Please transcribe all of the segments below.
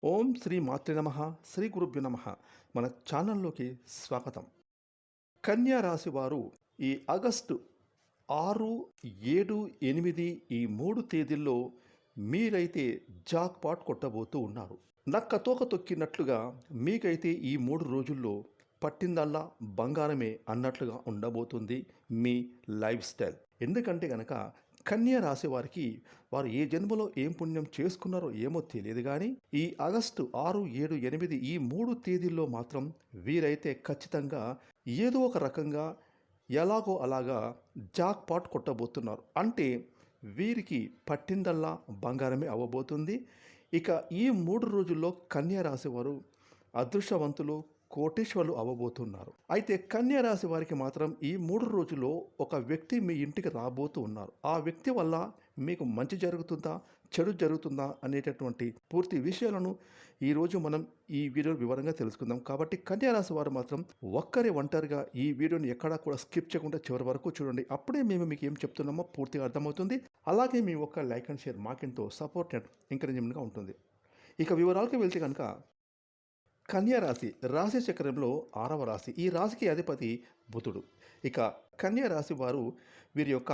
ఓం శ్రీ మాత్రే నమః. శ్రీ గురుభ్యో నమః. మన ఛానల్లోకి స్వాగతం. కన్యా రాశి వారు ఈ ఆగస్టు 6, 7, 8 ఈ 3 తేదీల్లో మీరైతే జాక్‌పాట్ కొట్టబోతూ ఉన్నారు. నక్క తోక తొక్కినట్లుగా మీకైతే ఈ 3 రోజుల్లో పట్టిందల్లా బంగారమే అన్నట్లుగా ఉండబోతుంది మీ లైఫ్ స్టైల్. ఎందుకంటే గనక కన్యా రాశి వారికి వారు ఏ జన్మలో ఏం పుణ్యం చేసుకున్నారో ఏమో తెలియదు కానీ ఈ ఆగస్టు 6, 7, 8 ఈ 3 తేదీల్లో మాత్రం వీరైతే ఖచ్చితంగా ఏదో ఒక రకంగా ఎలాగో అలాగా జాక్‌పాట్ కొట్టబోతున్నారు. అంటే వీరికి పట్టిందల్లా బంగారమే అవ్వబోతుంది. ఇక ఈ 3 రోజుల్లో కన్యా రాశి వారు అదృష్టవంతులు, కోటీశ్వరులు అవ్వబోతున్నారు. అయితే కన్యా రాశి వారికి మాత్రం ఈ 3 రోజుల్లో ఒక వ్యక్తి మీ ఇంటికి రాబోతూ ఉన్నారు. ఆ వ్యక్తి వల్ల మీకు మంచి జరుగుతుందా, చెడు జరుగుతుందా అనేటటువంటి పూర్తి విషయాలను ఈరోజు మనం ఈ వీడియో వివరంగా తెలుసుకుందాం. కాబట్టి కన్యా రాశి వారు మాత్రం ఒంటరిగా ఈ వీడియోని ఎక్కడా కూడా స్కిప్ చేయకుండా చివరి వరకు చూడండి. అప్పుడే మేము మీకు ఏం చెప్తున్నామో పూర్తిగా అర్థమవుతుంది. అలాగే మీ ఒక్క లైక్ అండ్ షేర్ మాకెంతో సపోర్ట్ అండ్ ఎంకరేజ్మెంట్గా ఉంటుంది. ఇక వివరాలకు వెళ్తే కనుక కన్యా రాశి రాశి చక్రంలో 6వ రాశి. ఈ రాశికి అధిపతి బుధుడు. ఇక కన్యా రాశి వారు వీరి యొక్క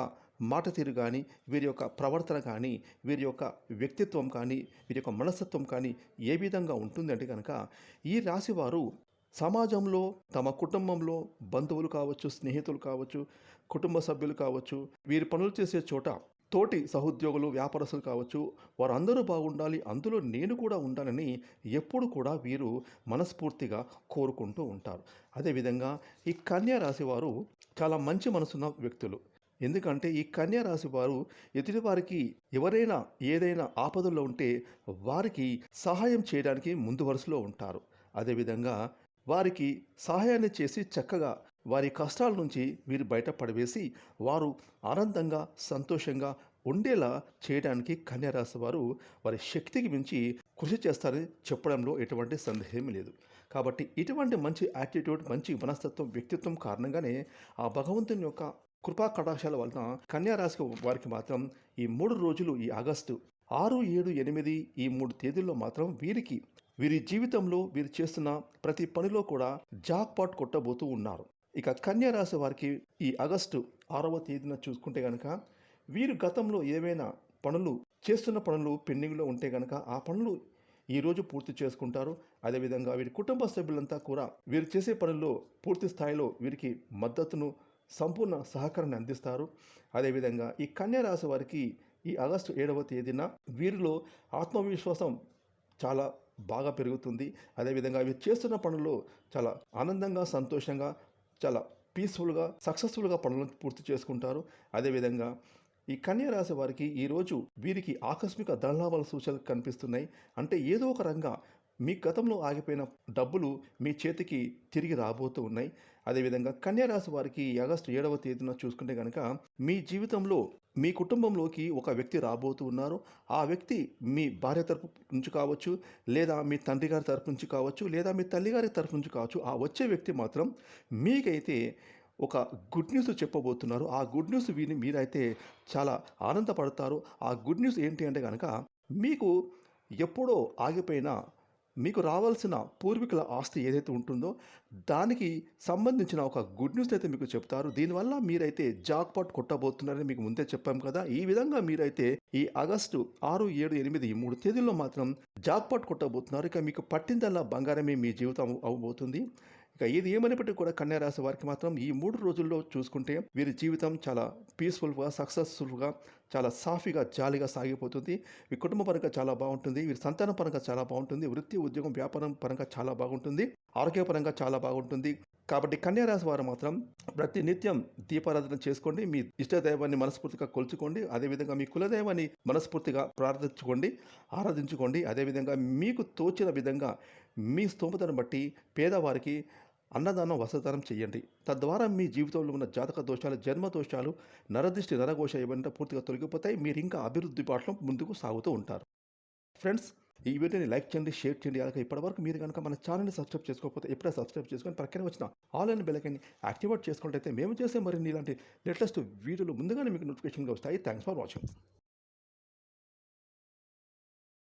మాట తీరు కానీ, వీరి యొక్క ప్రవర్తన కానీ, వీరి యొక్క వ్యక్తిత్వం కానీ, వీరి యొక్క మనస్తత్వం కానీ ఏ విధంగా ఉంటుందంటే కనుక ఈ రాశి వారు సమాజంలో, తమ కుటుంబంలో బంధువులు కావచ్చు, స్నేహితులు కావచ్చు, కుటుంబ సభ్యులు కావచ్చు, వీరి పనులు చేసే చోట తోటి సహోద్యోగులు, వ్యాపారస్తులు కావచ్చు, వారందరూ బాగుండాలి, అందులో నేను కూడా ఉండాలని ఎప్పుడు కూడా వీరు మనస్ఫూర్తిగా కోరుకుంటూ ఉంటారు. అదేవిధంగా ఈ కన్యా రాశి వారు చాలా మంచి మనసున్న వ్యక్తులు. ఎందుకంటే ఈ కన్యా రాశి వారు ఎదుటివారికి ఎవరైనా ఏదైనా ఆపదల్లో ఉంటే వారికి సహాయం చేయడానికి ముందు వరుసలో ఉంటారు. అదేవిధంగా వారికి సహాయాన్ని చేసి చక్కగా వారి కష్టాల నుంచి వీరు బయట పడవేసి వారు ఆనందంగా, సంతోషంగా ఉండేలా చేయడానికి కన్యా రాశి వారు వారి శక్తికి మించి కృషి చేస్తారని చెప్పడంలో ఎటువంటి సందేహం లేదు. కాబట్టి ఇటువంటి మంచి యాటిట్యూడ్, మంచి మనస్తత్వం, వ్యక్తిత్వం కారణంగానే ఆ భగవంతుని యొక్క కృపా కటాక్షాల వలన కన్యా రాశి వారికి మాత్రం ఈ 3 రోజులు ఈ ఆగస్టు 6, 7, 8 ఈ 3 తేదీల్లో మాత్రం వీరి జీవితంలో వీరు చేస్తున్న ప్రతి పనిలో కూడా జాక్‌పాట్ కొట్టబోతూ ఉన్నారు. ఇక కన్యా రాశి వారికి ఈ ఆగస్టు 6వ తేదీన చూసుకుంటే గనక వీరు గతంలో ఏవైనా చేస్తున్న పనులు పెండింగ్‌లో ఉంటే గనక ఆ పనులు ఈరోజు పూర్తి చేసుకుంటారు. అదేవిధంగా వీరి కుటుంబ సభ్యులంతా కూడా వీరు చేసే పనుల్లో పూర్తి స్థాయిలో వీరికి మద్దతును, సంపూర్ణ సహకారాన్ని అందిస్తారు. అదేవిధంగా ఈ కన్యా రాశి వారికి ఈ ఆగస్టు 7వ తేదీన వీరిలో ఆత్మవిశ్వాసం చాలా బాగా పెరుగుతుంది. అదేవిధంగా వీరు చేస్తున్న పనుల్లో చాలా ఆనందంగా, సంతోషంగా, చాలా పీస్ఫుల్గా, సక్సెస్ఫుల్గా పనులను పూర్తి చేసుకుంటారు. అదేవిధంగా ఈ కన్యా రాశి వారికి ఈరోజు వీరికి ఆకస్మిక ధనలాభాల సూచనలు కనిపిస్తున్నాయి. అంటే ఏదో ఒక రంగా మీ గతంలో ఆగిపోయిన డబ్బులు మీ చేతికి తిరిగి రాబోతూ ఉన్నాయి. అదేవిధంగా కన్యా రాశి వారికి ఆగస్టు 7వ తేదీన చూసుకుంటే కనుక మీ జీవితంలో, మీ కుటుంబంలోకి ఒక వ్యక్తి రాబోతూ ఉన్నారు. ఆ వ్యక్తి మీ భార్య తరపు నుంచి కావచ్చు, లేదా మీ తండ్రి గారి తరపు నుంచి కావచ్చు, లేదా మీ తల్లిగారి తరపు నుంచి కావచ్చు. ఆ వచ్చే వ్యక్తి మాత్రం మీకైతే ఒక గుడ్ న్యూస్ చెప్పబోతున్నారు. ఆ గుడ్ న్యూస్ విని మీరైతే చాలా ఆనందపడతారు. ఆ గుడ్ న్యూస్ ఏంటి అంటే గనక మీకు ఎప్పుడో ఆగిపోయిన మీకు రావాల్సిన పూర్వీకుల ఆస్తి ఏదైతే ఉంటుందో దానికి సంబంధించిన ఒక గుడ్ న్యూస్ అయితే మీకు చెప్తారు. దీనివల్ల మీరైతే జాక్‌పాట్ కొట్టబోతున్నారని మీకు ముందే చెప్పాం కదా. ఈ విధంగా మీరైతే ఈ ఆగస్టు 6, 7, 8 ఈ 3 తేదీల్లో మాత్రం జాక్‌పాట్ కొట్టబోతున్నారు. ఇక మీకు పట్టిందల్లా బంగారమే మీ జీవితం అవ్వబోతుంది. ఇక ఏది ఏమైనప్పటికీ కూడా కన్యా రాశి వారికి మాత్రం ఈ 3 రోజుల్లో చూసుకుంటే వీరి జీవితం చాలా పీస్ఫుల్‌గా, సక్సెస్‌ఫుల్‌గా, చాలా సాఫీగా, జాలీగా సాగిపోతుంది. వీరి కుటుంబ పరంగా చాలా బాగుంటుంది. వీరి సంతాన పరంగా చాలా బాగుంటుంది. వృత్తి, ఉద్యోగం, వ్యాపారం పరంగా చాలా బాగుంటుంది. ఆరోగ్యపరంగా చాలా బాగుంటుంది. కాబట్టి కన్యా రాశి వారు మాత్రం ప్రతి నిత్యం దీపారాధన చేసుకోండి. మీ ఇష్టదైవాన్ని మనస్ఫూర్తిగా కొలుచుకోండి. అదేవిధంగా మీ కులదైవాన్ని మనస్ఫూర్తిగా ప్రార్థించుకోండి, ఆరాధించుకోండి. అదేవిధంగా మీకు తోచిన విధంగా మీ స్తోమతను బట్టి పేదవారికి అన్నదానం, వస్త్రదానం చేయండి. తద్వారా మీ జీవితంలో ఉన్న జాతక దోషాలు, జన్మ దోషాలు, నరదిష్టి, నరఘోష ఇవన్నీ పూర్తిగా తొలగిపోతాయి. మీరు ఇంకా అభివృద్ధి బాటలో ముందుకు సాగుతూ ఉంటారు. ఫ్రెండ్స్, ఈ వీడియోని లైక్ చేయండి, షేర్ చేయండి. అలాగే ఇప్పటివరకు మీరు కనుక మన ఛానల్ని సబ్స్క్రైబ్ చేసుకోకపోతే ఇప్పుడే సబ్స్క్రైబ్ చేసుకొని పక్కనే వచ్చిన ఆల్ అండ్ బెల్ ఐకాన్ని యాక్టివేట్ చేసుకున్నట్లయితే మేము చేసే మరిన్ని ఇలాంటి లేటెస్ట్ వీడియోలు ముందుగానే మీకు నోటిఫికేషన్గా వస్తాయి. Thanks for watching.